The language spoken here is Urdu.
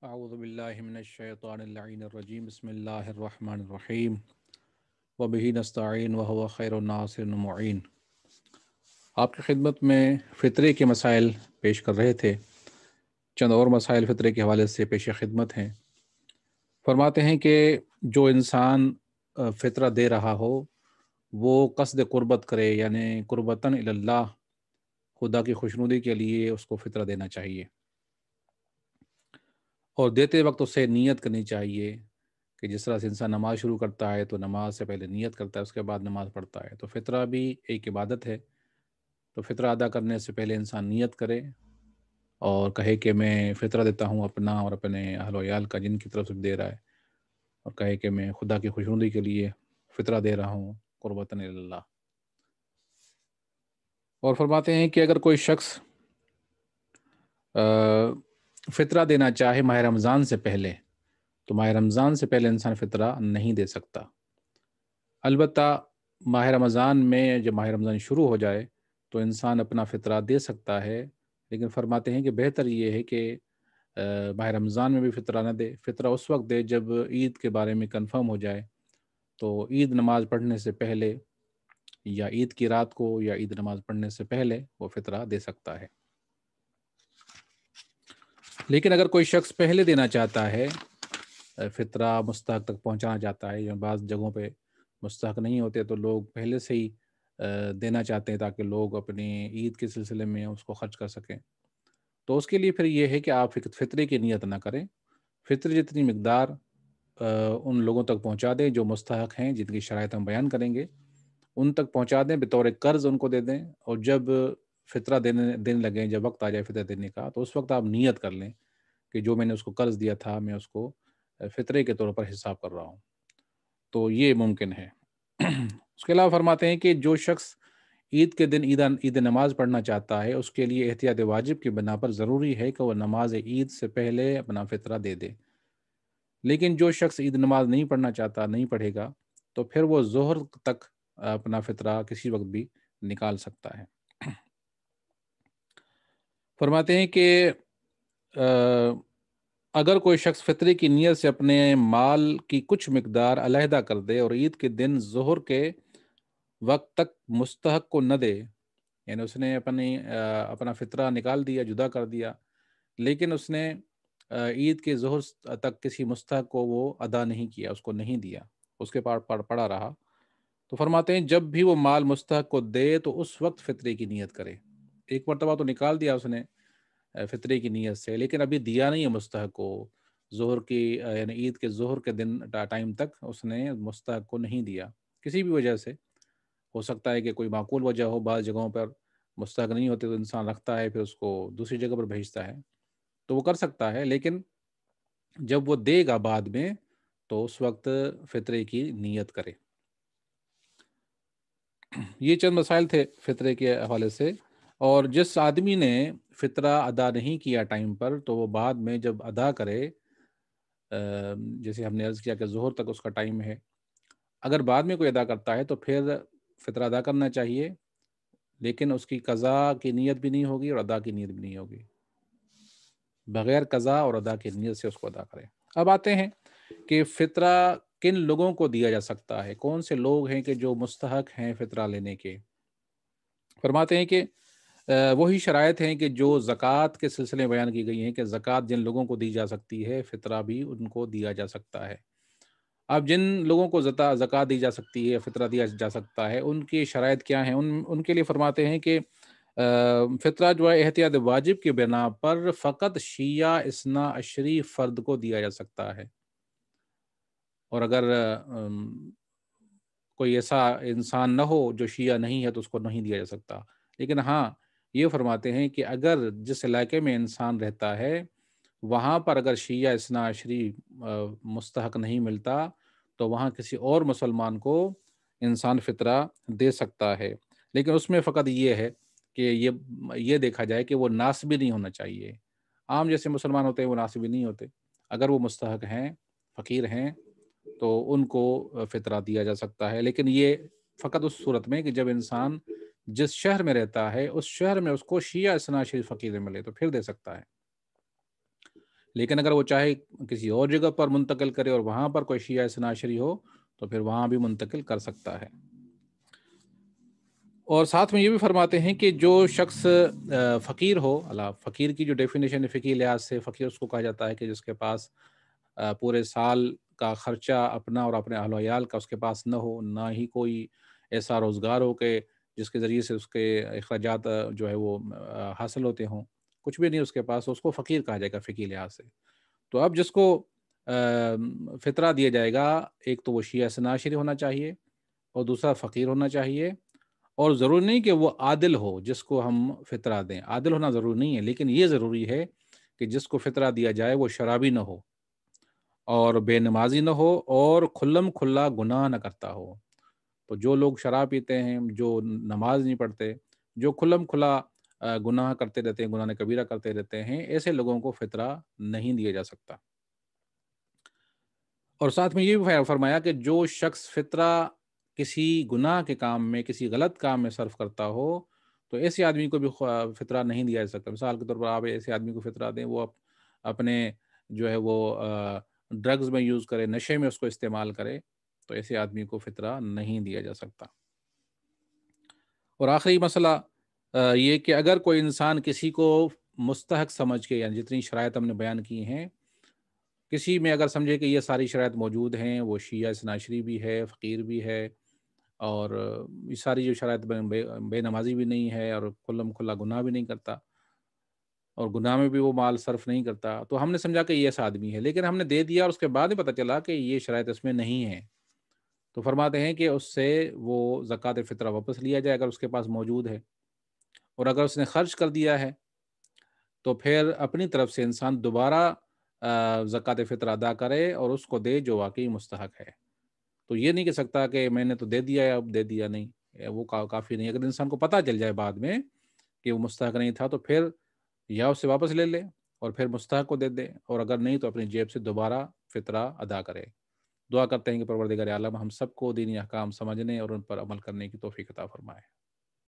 اعوذ باللہ من الشیطان اللعین الرجیم بسم اللہ الرحمن الرحیم وبہ نستعین وہو خیر الناصر المعین۔ آپ کی خدمت میں فطرے کے مسائل پیش کر رہے تھے۔ چند اور مسائل فطرے کے حوالے سے پیش خدمت ہیں۔ فرماتے ہیں کہ جو انسان فطرہ دے رہا ہو وہ قصد قربت کرے، یعنی قربتاً الی اللہ، خدا کی خوشنودی کے لیے اس کو فطرہ دینا چاہیے، اور دیتے وقت اسے نیت کرنی چاہیے کہ جس طرح سے انسان نماز شروع کرتا ہے تو نماز سے پہلے نیت کرتا ہے، اس کے بعد نماز پڑھتا ہے، تو فطرہ بھی ایک عبادت ہے۔ تو فطرہ ادا کرنے سے پہلے انسان نیت کرے اور کہے کہ میں فطرہ دیتا ہوں اپنا اور اپنے اہل و عیال کا جن کی طرف سے دے رہا ہے، اور کہے کہ میں خدا کی خوشنودی کے لیے فطرہ دے رہا ہوں قربتاً الی اللہ۔ اور فرماتے ہیں کہ اگر کوئی شخص فطرہ دینا چاہے ماہ رمضان سے پہلے تو ماہ رمضان سے پہلے انسان فطرہ نہیں دے سکتا۔ البتہ ماہ رمضان میں جب ماہ رمضان شروع ہو جائے تو انسان اپنا فطرہ دے سکتا ہے، لیکن فرماتے ہیں کہ بہتر یہ ہے کہ ماہ رمضان میں بھی فطرہ نہ دے، فطرہ اس وقت دے جب عید کے بارے میں کنفرم ہو جائے، تو عید نماز پڑھنے سے پہلے یا عید کی رات کو یا عید نماز پڑھنے سے پہلے وہ فطرہ دے سکتا ہے۔ لیکن اگر کوئی شخص پہلے دینا چاہتا ہے، فطرہ مستحق تک پہنچانا چاہتا ہے، یا بعض جگہوں پہ مستحق نہیں ہوتے تو لوگ پہلے سے ہی دینا چاہتے ہیں تاکہ لوگ اپنی عید کے سلسلے میں اس کو خرچ کر سکیں، تو اس کے لیے پھر یہ ہے کہ آپ فطرے کی نیت نہ کریں، فطر جتنی مقدار ان لوگوں تک پہنچا دیں جو مستحق ہیں، جن کی شرائط ہم بیان کریں گے، ان تک پہنچا دیں، بطور قرض ان کو دے دیں، اور جب فطرہ دینے لگیں، جب وقت آ جائے فطرہ دینے کا، تو اس وقت آپ نیت کر لیں کہ جو میں نے اس کو قرض دیا تھا میں اس کو فطرے کے طور پر حساب کر رہا ہوں، تو یہ ممکن ہے۔ اس کے علاوہ فرماتے ہیں کہ جو شخص عید کے دن عید نماز پڑھنا چاہتا ہے، اس کے لیے احتیاط واجب کی بنا پر ضروری ہے کہ وہ نماز عید سے پہلے اپنا فطرہ دے دے، لیکن جو شخص عید نماز نہیں پڑھنا چاہتا، نہیں پڑھے گا، تو پھر وہ ظہر تک اپنا فطرہ کسی وقت بھی نکال سکتا ہے۔ فرماتے ہیں کہ اگر کوئی شخص فطرے کی نیت سے اپنے مال کی کچھ مقدار علیحدہ کر دے اور عید کے دن ظہر کے وقت تک مستحق کو نہ دے، یعنی اس نے اپنا فطرہ نکال دیا، جدا کر دیا، لیکن اس نے عید کے ظہر تک کسی مستحق کو وہ ادا نہیں کیا، اس کو نہیں دیا، اس کے پاس پڑا رہا، تو فرماتے ہیں جب بھی وہ مال مستحق کو دے تو اس وقت فطرے کی نیت کرے۔ ایک مرتبہ تو نکال دیا اس نے فطرے کی نیت سے، لیکن ابھی دیا نہیں ہے مستحق کو، ظہر کی یعنی عید کے ظہر کے دن ٹائم تک اس نے مستحق کو نہیں دیا، کسی بھی وجہ سے، ہو سکتا ہے کہ کوئی معقول وجہ ہو، بعض جگہوں پر مستحق نہیں ہوتے تو انسان رکھتا ہے پھر اس کو دوسری جگہ پر بھیجتا ہے، تو وہ کر سکتا ہے، لیکن جب وہ دے گا بعد میں تو اس وقت فطرے کی نیت کرے۔ یہ چند مسائل تھے فطرے کے حوالے سے، اور جس آدمی نے فطرہ ادا نہیں کیا ٹائم پر تو وہ بعد میں جب ادا کرے، جیسے ہم نے عرض کیا کہ ظہر تک اس کا ٹائم ہے، اگر بعد میں کوئی ادا کرتا ہے تو پھر فطرہ ادا کرنا چاہیے، لیکن اس کی قضا کی نیت بھی نہیں ہوگی اور ادا کی نیت بھی نہیں ہوگی، بغیر قضا اور ادا کی نیت سے اس کو ادا کرے۔ اب آتے ہیں کہ فطرہ کن لوگوں کو دیا جا سکتا ہے، کون سے لوگ ہیں کہ جو مستحق ہیں فطرہ لینے کے۔ فرماتے ہیں کہ وہی شرائط ہیں کہ جو زکوٰۃ کے سلسلے میں بیان کی گئی ہیں کہ زکوٰۃ جن لوگوں کو دی جا سکتی ہے، فطرہ بھی ان کو دیا جا سکتا ہے۔ اب جن لوگوں کو زکوٰۃ دی جا سکتی ہے، فطرہ دیا جا سکتا ہے، ان کی شرائط کیا ہیں؟ ان کے لیے فرماتے ہیں کہ فطرہ جو ہے احتیاط واجب کی بنا پر فقط شیعہ اثنا عشری فرد کو دیا جا سکتا ہے، اور اگر کوئی ایسا انسان نہ ہو جو شیعہ نہیں ہے تو اس کو نہیں دیا جا سکتا۔ لیکن ہاں یہ فرماتے ہیں کہ اگر جس علاقے میں انسان رہتا ہے وہاں پر اگر شیعہ اثنا عشری مستحق نہیں ملتا تو وہاں کسی اور مسلمان کو انسان فطرہ دے سکتا ہے، لیکن اس میں فقط یہ ہے کہ یہ دیکھا جائے کہ وہ ناسبی نہیں ہونا چاہیے۔ عام جیسے مسلمان ہوتے ہیں وہ ناسبی نہیں ہوتے، اگر وہ مستحق ہیں، فقیر ہیں، تو ان کو فطرہ دیا جا سکتا ہے، لیکن یہ فقط اس صورت میں کہ جب انسان جس شہر میں رہتا ہے اس شہر میں اس کو شیعہ اثنا عشری فقیر ملے تو پھر دے سکتا ہے۔ لیکن اگر وہ چاہے کسی اور جگہ پر منتقل کرے اور وہاں پر کوئی شیعہ اثنا عشری ہو تو پھر وہاں بھی منتقل کر سکتا ہے۔ اور ساتھ میں یہ بھی فرماتے ہیں کہ جو شخص فقیر ہو، فقیر کی جو ڈیفینیشن ہے فقہی لحاظ سے، فقیر اس کو کہا جاتا ہے کہ جس کے پاس پورے سال کا خرچہ اپنا اور اپنے اہل و عیال کا اس کے پاس نہ ہو، نہ ہی کوئی ایسا روزگار ہو کہ جس کے ذریعے سے اس کے اخراجات جو ہے وہ حاصل ہوتے ہوں، کچھ بھی نہیں اس کے پاس، اس کو فقیر کہا جائے گا فقہی لحاظ سے۔ تو اب جس کو فطرہ دیا جائے گا، ایک تو وہ شیعہ اثنا عشری ہونا چاہیے اور دوسرا فقیر ہونا چاہیے، اور ضروری نہیں کہ وہ عادل ہو جس کو ہم فطرہ دیں، عادل ہونا ضروری نہیں ہے، لیکن یہ ضروری ہے کہ جس کو فطرہ دیا جائے وہ شرابی نہ ہو اور بے نمازی نہ ہو اور کھلم کھلا گناہ نہ کرتا ہو۔ تو جو لوگ شراب پیتے ہیں، جو نماز نہیں پڑھتے، جو کھلم کھلا گناہ کرتے رہتے ہیں، گناہ کبیرہ کرتے رہتے ہیں، ایسے لوگوں کو فطرہ نہیں دیا جا سکتا۔ اور ساتھ میں یہ بھی فرمایا کہ جو شخص فطرہ کسی گناہ کے کام میں، کسی غلط کام میں صرف کرتا ہو تو ایسے آدمی کو بھی فطرہ نہیں دیا جا سکتا۔ مثال کے طور پر آپ ایسے آدمی کو فطرہ دیں، وہ اپنے جو ہے وہ ڈرگز میں یوز کرے، نشے میں اس کو استعمال کرے، تو ایسے آدمی کو فطرہ نہیں دیا جا سکتا۔ اور آخری مسئلہ یہ کہ اگر کوئی انسان کسی کو مستحق سمجھ کے، یعنی جتنی شرائط ہم نے بیان کی ہیں، کسی میں اگر سمجھے کہ یہ ساری شرائط موجود ہیں، وہ شیعہ اثنا عشری بھی ہے، فقیر بھی ہے، اور یہ ساری جو شرائط بے نمازی بھی نہیں ہے اور کھلم کھلا گناہ بھی نہیں کرتا اور گناہ میں بھی وہ مال صرف نہیں کرتا، تو ہم نے سمجھا کہ یہ ایسا آدمی ہے، لیکن ہم نے دے دیا اور اس کے بعد ہی پتہ چلا کہ یہ شرائط اس میں نہیں ہے، تو فرماتے ہیں کہ اس سے وہ زکوٰۃ فطرہ واپس لیا جائے اگر اس کے پاس موجود ہے، اور اگر اس نے خرچ کر دیا ہے تو پھر اپنی طرف سے انسان دوبارہ زکوٰۃ فطر ادا کرے اور اس کو دے جو واقعی مستحق ہے۔ تو یہ نہیں کہہ سکتا کہ میں نے تو دے دیا ہے، اب دے دیا نہیں، وہ کافی نہیں۔ اگر انسان کو پتہ چل جائے بعد میں کہ وہ مستحق نہیں تھا تو پھر یا اس سے واپس لے لے اور پھر مستحق کو دے دے، اور اگر نہیں تو اپنی جیب سے دوبارہ فطرہ ادا کرے۔ دعا کرتے ہیں کہ پروردگار عالم ہم سب کو دینی احکام سمجھنے اور ان پر عمل کرنے کی توفیق عطا فرمائے۔